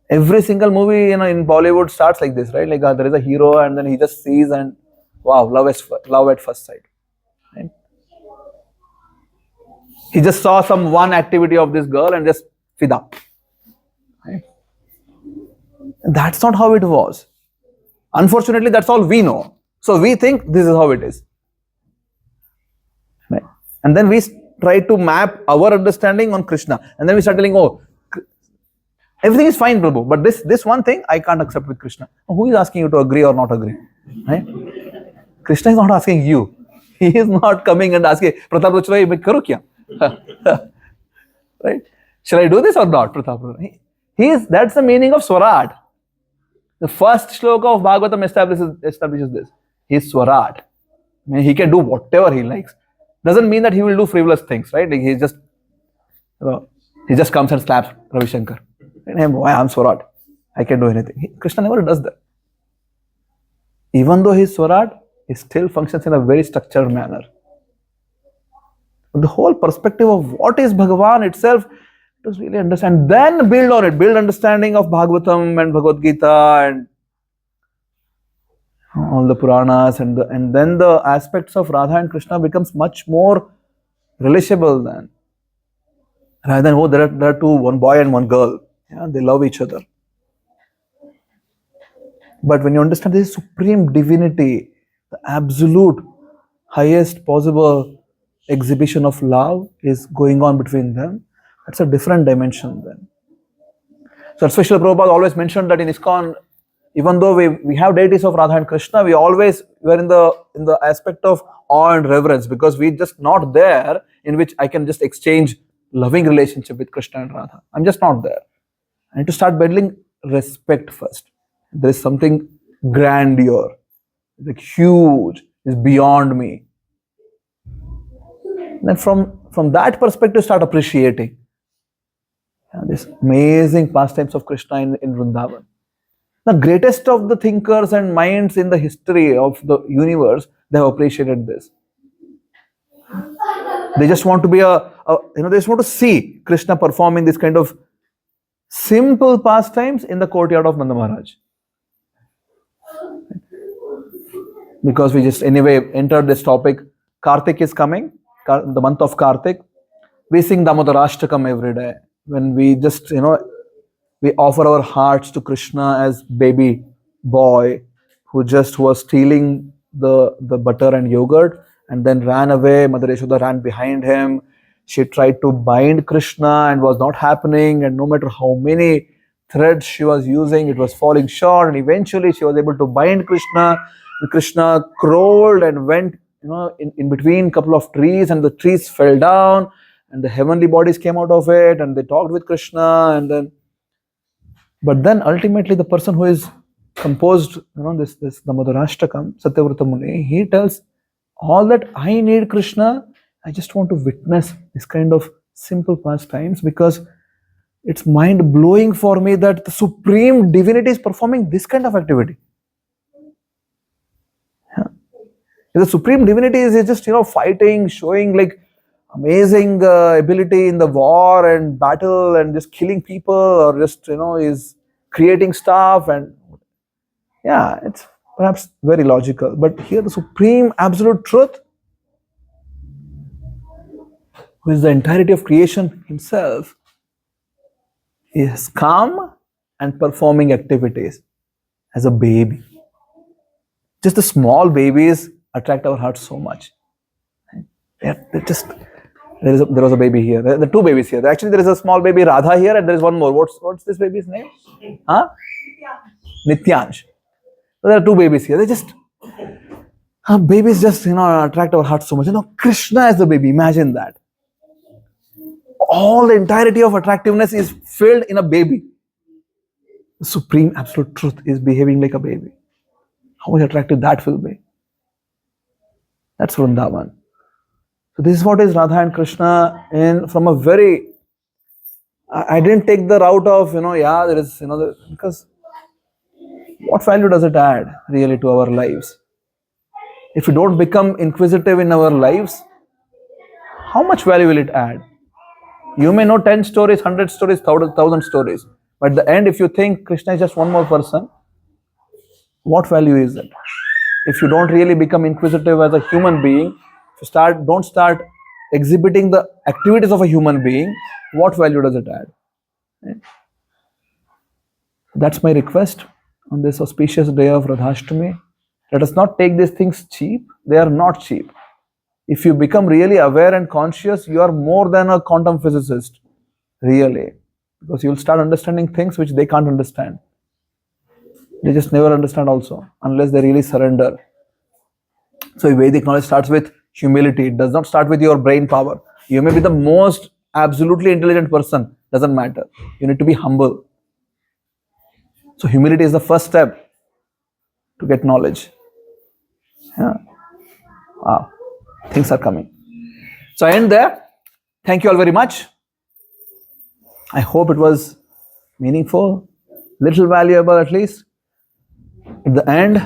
Every single movie, in Bollywood starts like this, right? Like there is a hero and then he just sees and wow, love at first sight. Right? He just saw some one activity of this girl and just fida. Right? That's not how it was. Unfortunately, that's all we know. So we think this is how it is. Right? And then we try to map our understanding on Krishna. And then we start telling, oh, everything is fine, Prabhu, but this one thing I can't accept with Krishna. Who is asking you to agree or not agree? Right? Krishna is not asking you. He is not coming and asking, Pratap Ruchrai, मैं करूँ क्या? Right? Shall I do this or not, Pratap Ruchrai? That's the meaning of Swarat. The first shloka of Bhagavatam establishes this. He is Swarat. I mean, he can do whatever he likes. Doesn't mean that he will do frivolous things, right? Like he just comes and slaps Ravi Shankar. And I'm Swarat. I can do anything. Krishna never does that. Even though he is Swarat, he still functions in a very structured manner. But the whole perspective of what is Bhagavan itself, to really understand, then build on it, build understanding of Bhagavatam and Bhagavad Gita and all the Puranas, and then the aspects of Radha and Krishna becomes much more relishable than rather than, oh, there are two, one boy and one girl. Yeah, they love each other. But when you understand this supreme divinity, the absolute highest possible exhibition of love is going on between them, that's a different dimension then. So especially Prabhupada always mentioned that in ISKCON, even though we have deities of Radha and Krishna, we always were in the aspect of awe and reverence, because we're just not there in which I can just exchange loving relationship with Krishna and Radha. I'm just not there. I need to start building respect first. There is something grandeur, like huge, is beyond me. Then from that perspective, start appreciating this amazing pastimes of Krishna in Vrindavan. The greatest of the thinkers and minds in the history of the universe, they have appreciated this. They just want to be they just want to see Krishna performing this kind of simple pastimes in the courtyard of Nanda Maharaj. Because we just anyway entered this topic, Kartik is coming, the month of Kartik. We sing Damodar-ashtakam every day. When we just, we offer our hearts to Krishna as baby boy who just was stealing the butter and yogurt and then ran away. Mother Yashoda ran behind him. She tried to bind Krishna and was not happening, and no matter how many threads she was using, it was falling short, and eventually she was able to bind Krishna. And Krishna crawled and went in between a couple of trees, and the trees fell down and the heavenly bodies came out of it, and they talked with Krishna. But then ultimately the person who is composed this Damodar-ashtakam, Satyavrata Muni, he tells all that I need Krishna, I just want to witness this kind of simple pastimes, because it's mind blowing for me that the supreme divinity is performing this kind of activity. Yeah. The supreme divinity is just fighting, showing like amazing ability in the war and battle and just killing people, or just is creating stuff, and yeah, it's perhaps very logical. But here the supreme absolute truth, who is the entirety of creation himself, is calm and performing activities as a baby. Just the small babies attract our hearts so much. They're just There was a baby here. There are two babies here. Actually, there is a small baby Radha here, and there is one more. What's this baby's name? Huh? Nityansh. So there are two babies here. They just babies just attract our heart so much. Krishna as the baby. Imagine that. All the entirety of attractiveness is filled in a baby. The supreme absolute truth is behaving like a baby. How much attractive that will be. That's Vrindavan. So this is what is Radha and Krishna from a very, I didn't take the route of, there is, because what value does it add really to our lives? If we don't become inquisitive in our lives, how much value will it add? You may know 10 stories, 100 stories, 1,000 stories. But at the end, if you think Krishna is just one more person, what value is it? If you don't really become inquisitive as a human being, if you don't start exhibiting the activities of a human being, what value does it add? That's my request on this auspicious day of Radhashtami. Let us not take these things cheap. They are not cheap. If you become really aware and conscious, you are more than a quantum physicist, really. Because you will start understanding things which they can't understand. They just never understand also, unless they really surrender. So Vedic knowledge starts with humility. It does not start with your brain power. You may be the most absolutely intelligent person. Doesn't matter. You need to be humble. So humility is the first step to get knowledge. Yeah. Wow. Things are coming. So I end there. Thank you all very much. I hope it was meaningful, little valuable at least. At the end,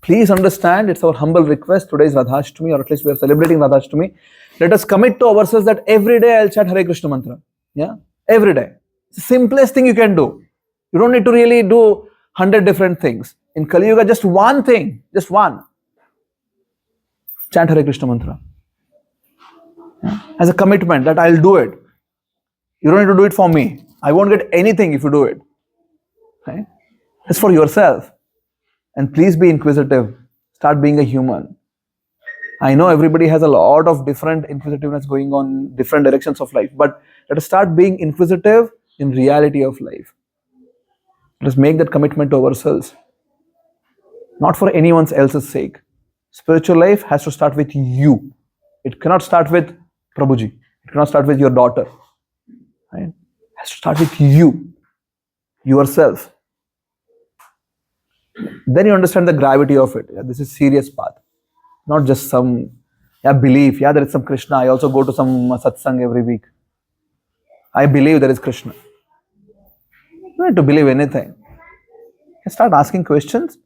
please understand, it's our humble request. Today is Radhashtami, or at least we are celebrating Radhashtami. Let us commit to ourselves that every day I'll chant Hare Krishna mantra. Yeah, every day. It's the simplest thing you can do. You don't need to really do 100 different things. In Kali Yuga, just one thing, just one. Chant Hare Krishna mantra. Yeah? As a commitment that I'll do it. You don't need to do it for me. I won't get anything if you do it. Right? It's for yourself. And please be inquisitive. Start being a human. I know everybody has a lot of different inquisitiveness going on in different directions of life. But let us start being inquisitive in reality of life. Let us make that commitment to ourselves. Not for anyone else's sake. Spiritual life has to start with you. It cannot start with Prabhuji. It cannot start with your daughter. Right? It has to start with you. Yourself. Then you understand the gravity of it. Yeah, this is serious path. Not just some belief. Yeah, there is some Krishna. I also go to some satsang every week. I believe there is Krishna. You don't need to believe anything. You start asking questions.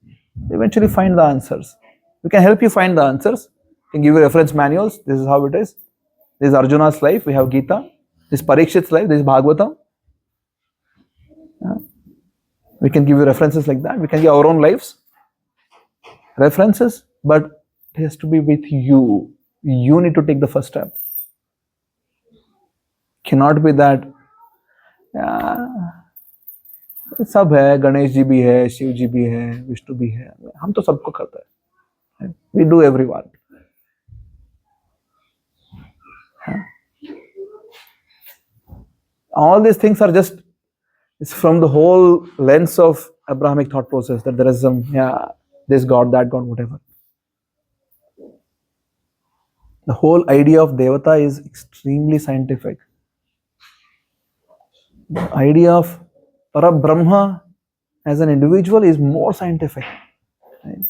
Eventually find the answers. We can help you find the answers. We can give you reference manuals. This is how it is. This is Arjuna's life. We have Gita. This is Parikshit's life. This is Bhagavatam. Yeah. We can give you references like that. We can give our own lives. References. But it has to be with you. You need to take the first step. Cannot be that. सब है, गणेश जी भी है, शिव जी भी है, विष्णु भी है. हम तो सबको करते हैं. We do everyone. All these things are just, it's from the whole lens of Abrahamic thought process that there is some, this God, that God, whatever. The whole idea of Devata is extremely scientific. The idea of Parabrahma as an individual is more scientific. Right?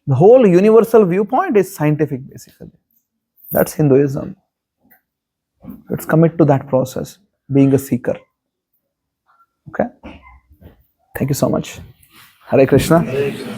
The whole universal viewpoint is scientific basically. That's Hinduism. Let's commit to that process, being a seeker. Okay? Thank you so much. Hare Krishna.